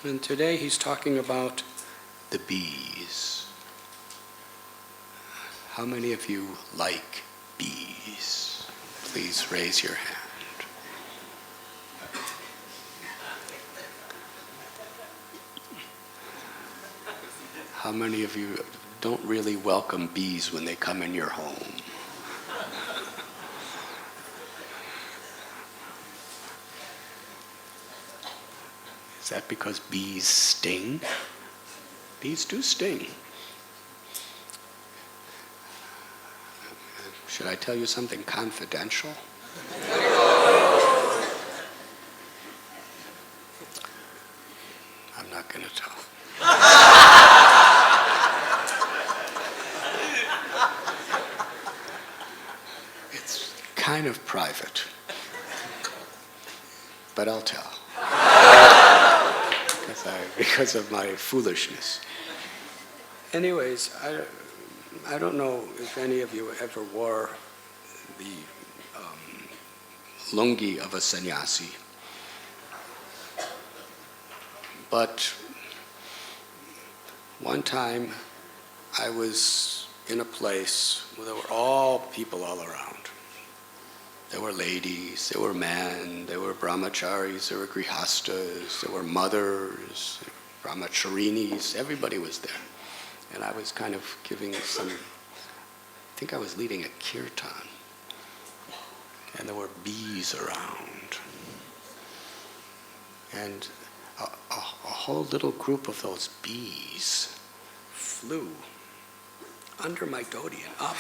And today he's talking about the bees. How many of you like bees? Please raise your hand. How many of you don't really welcome bees when they come in your home? Is that because bees sting? Bees do sting. Should I tell you something confidential? I'm not going to tell. It's kind of private, but I'll tell. Because of my foolishness. Anyways, I don't know if any of you ever wore the lungi of a sannyasi, but one time I was in a place where there were all people all around. There were ladies, there were men, there were brahmacharis, there were grihastas, there were mothers, brahmacharinis, everybody was there. And I was kind of giving some, I think I was leading a kirtan. And there were bees around. And a whole little group of those bees flew under my dhoti and up.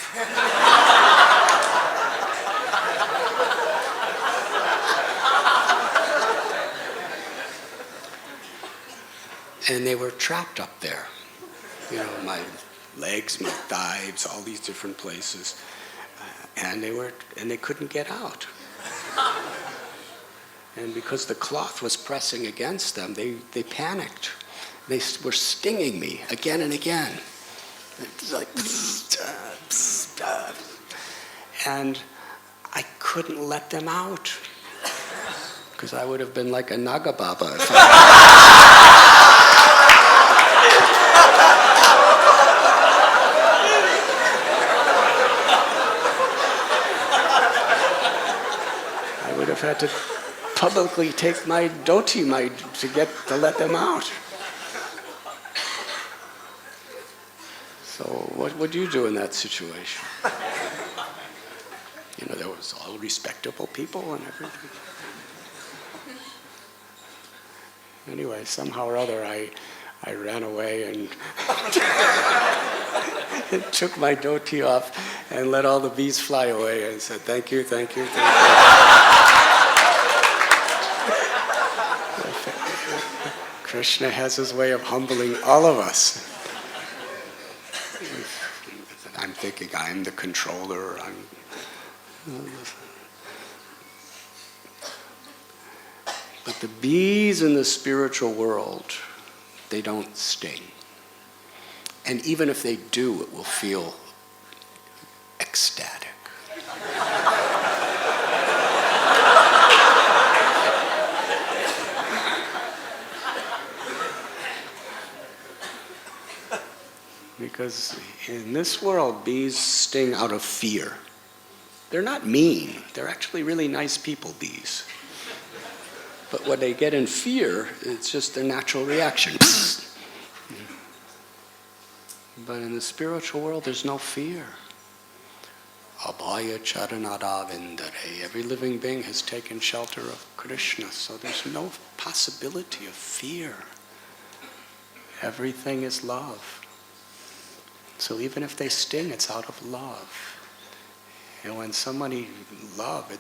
And they were trapped up there. You know, my legs, my thighs, all these different places. And they couldn't get out. And because the cloth was pressing against them, they panicked. They were stinging me again and again. It was like, and I couldn't let them out. Because I would have been like a Naga Baba if I would have had to publicly take my dhoti to let them out. So what would you do in that situation? You know, there was all respectable people and everything. Anyway, somehow or other, I ran away and took my dhoti off and let all the bees fly away and said, thank you, thank you, thank you. Krishna has his way of humbling all of us. I'm thinking I'm the controller. But the bees in the spiritual world, they don't sting. And even if they do, it will feel ecstatic. Because in this world, bees sting out of fear. They're not mean. They're actually really nice people, bees. But when they get in fear, it's just their natural reaction. But in the spiritual world, there's no fear. Abhaya charanada vindare. Every living being has taken shelter of Krishna, so there's no possibility of fear. Everything is love. So even if they sting, it's out of love. And when somebody love,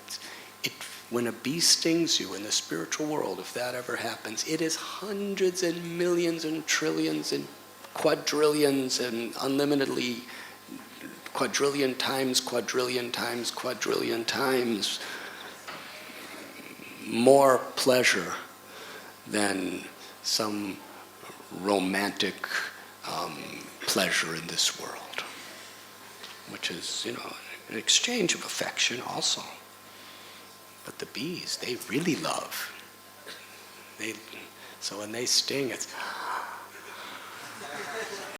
when a bee stings you in the spiritual world, if that ever happens, it is hundreds and millions and trillions and quadrillions and unlimitedly quadrillion times more pleasure than some romantic pleasure in this world, which is, an exchange of affection also. But the bees, they really love. So when they sting, it's